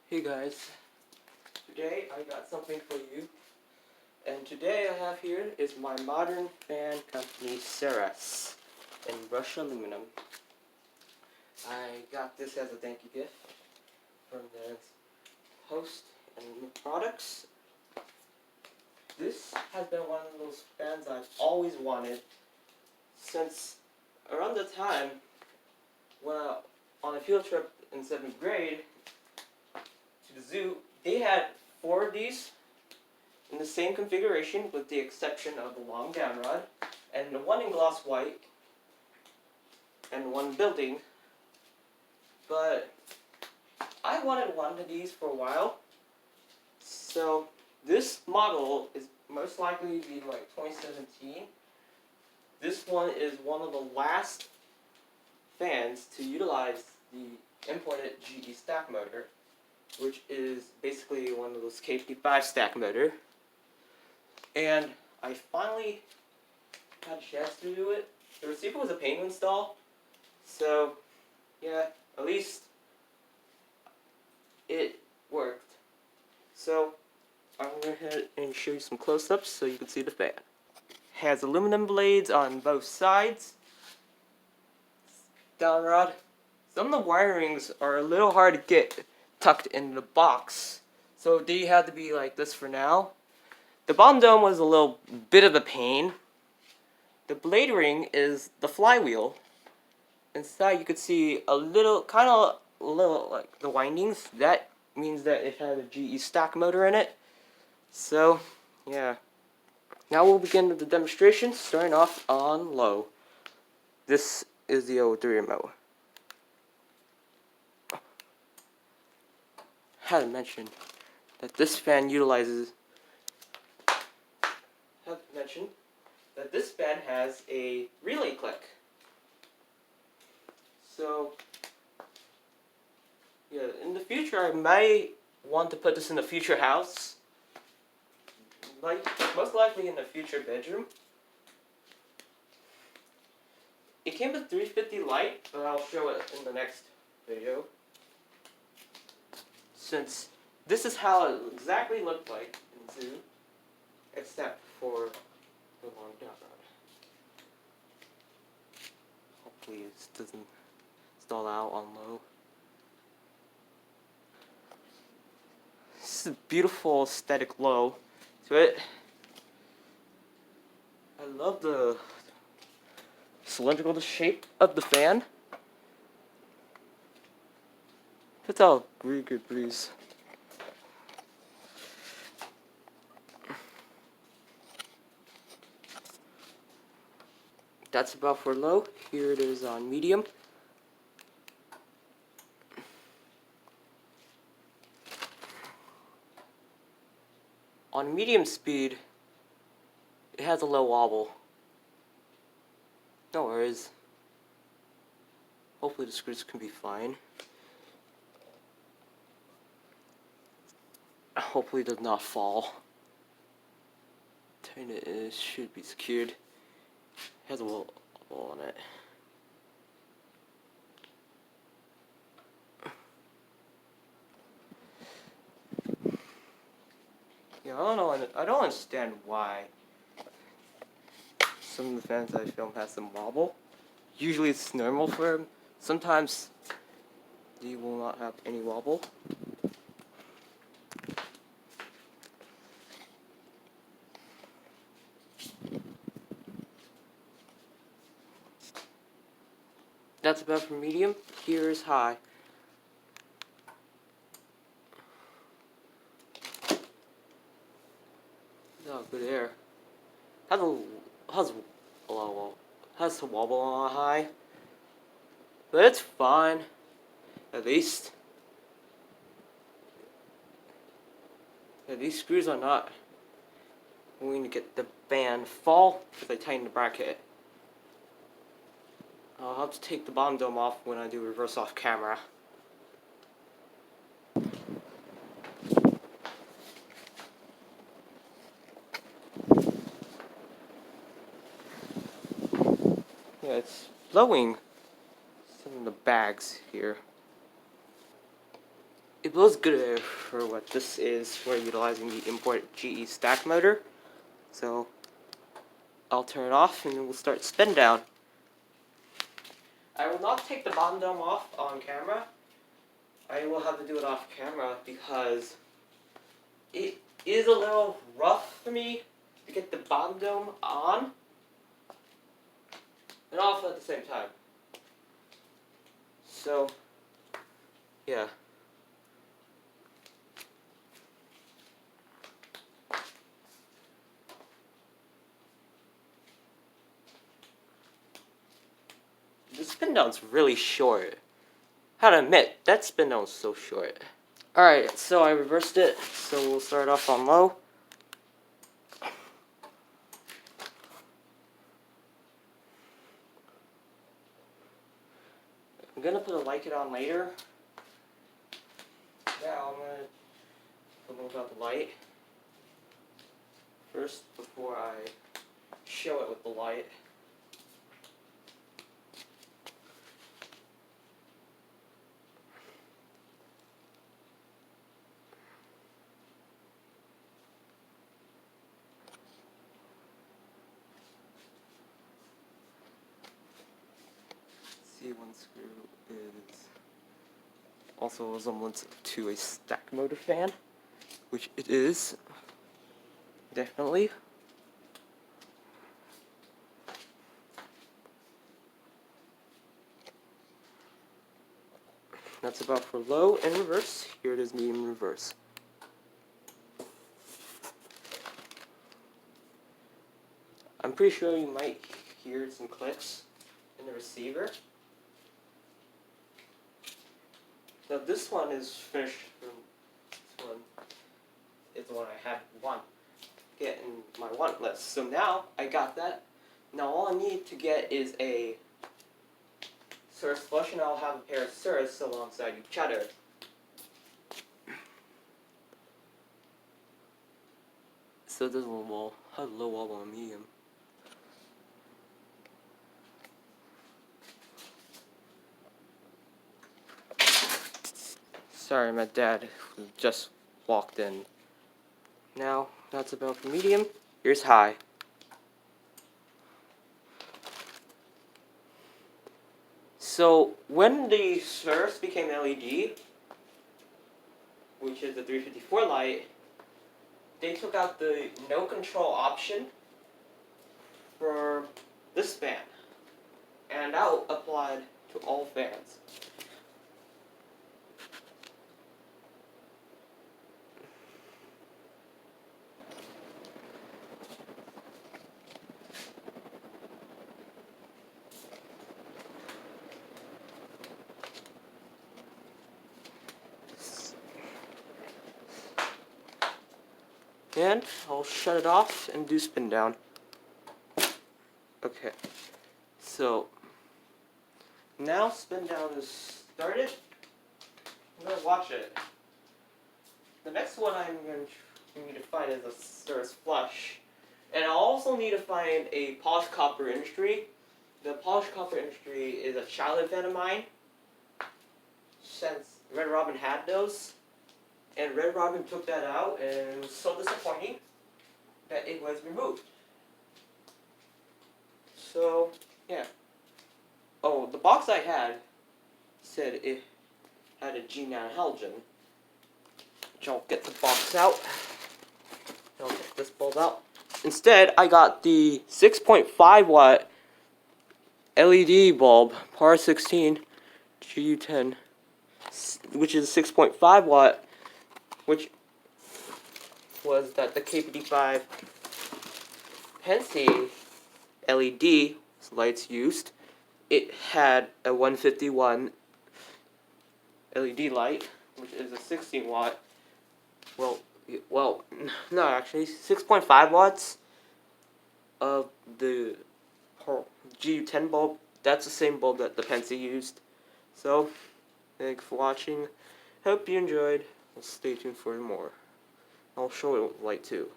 Hey guys, today I got something for you, and today I have here is my modern fan company Cirrus in brushed aluminum. I got this as a thank you gift from the host and products. This has been one of those fans I've always wanted since around the time when on a field trip in 7th grade to the zoo. They had 4 of these in the same configuration with the exception of the long down rod, and the one in gloss white and one building. But I wanted one of these for a while, so this model is most likely to be like 2017. This one is one of the last fans to utilize the imported GE stack motor, which is basically one of those KP5 stack motor. And I finally had a chance to do it. The receiver was a pain to install, so yeah, at least it worked. So I'm going to go ahead and show you some close-ups so you can see the fan. Has aluminum blades on both sides. Down rod. Some of the wirings are a little hard to get tucked in the box, so they had to be like this for now. The bottom dome was a little bit of a pain. The blade ring is the flywheel. Inside you could see a little, like the windings. That means that it had a GE stack motor in it. So, yeah. Now we'll begin with the demonstration, starting off on low. This is the 03 remote. Had to mention that this fan has a relay click. So, yeah, in the future I might want to put this in a future house. Like, most likely in a future bedroom. It came with 350 light, but I'll show it in the next video. Since this is how it exactly looked like in zoo, except for the long down rod. Hopefully it doesn't stall out on low. This is a beautiful aesthetic low to it. I love the cylindrical shape of the fan. Puts out a really good breeze. That's about for low. Here it is on medium. On medium speed, it has a low wobble. No worries. Hopefully the screws can be fine. Hopefully it does not fall. Turn it should be secured. It has a wobble on it. Yeah, I don't understand why some of the fans I film has some wobble. Usually it's normal for them. Sometimes they will not have any wobble. That's about for medium. Here is high. Oh, good air. Has a wobble on high, but it's fine. At least these screws are not going to get the fan fall if I tighten the bracket. I'll have to take the bottom dome off when I do reverse off camera. Yeah, it's blowing some of the bags here. it blows good air for what this is. We're utilizing the import GE stack motor. So I'll turn it off and we'll start spin down. I will not take the bottom dome off on camera. I will have to do it off camera because it is a little rough for me to get the bottom dome on and off at the same time. So, yeah. The spin down's really short. I have to admit, that spin down's so short. Alright, so I reversed it, so we'll start off on low. I'm gonna put a light kit on later. Now I'm gonna move out the light first before I show it with the light. See, one screw is also a resemblance to a stack motor fan, which it is, definitely. That's about for low and reverse. Here it is, medium reverse. I'm pretty sure you might hear some clicks in the receiver. Now this one is finished. This one is the one I had get in my want list. So now I got that. Now all I need to get is a Cirrus flush, and I'll have a pair of Cirrus alongside each other. So there's a low wall. I have a low wall on medium. Sorry, my dad just walked in. Now, that's about for medium. Here's high. So, when the Cirrus became LED, which is the 354 light, they took out the no control option for this fan. And that applied to all fans. And I'll shut it off and do spin down. Okay, so now spin down is started. I'm going to watch it. The next one I'm going to need to find is a Cirrus flush. And I'll also need to find a polished copper industry. The polished copper industry is a childhood fan of mine, since Red Robin had those. And Red Robin took that out, and it was so disappointing that it was removed. So, yeah. Oh, the box I had said it had a G9 halogen, which I'll get the box out. I'll get this bulb out. Instead, I got the 6.5 watt LED bulb, Par 16 GU10, which is 6.5 watt, which was that the KPD5 Pensy LED lights used. It had a 151 LED light, which is a 16 watt. Well, no, actually, 6.5 watts of the GU10 bulb. That's the same bulb that the Pensy used. So, thanks for watching. Hope you enjoyed. Stay tuned for more. I'll show it with light too.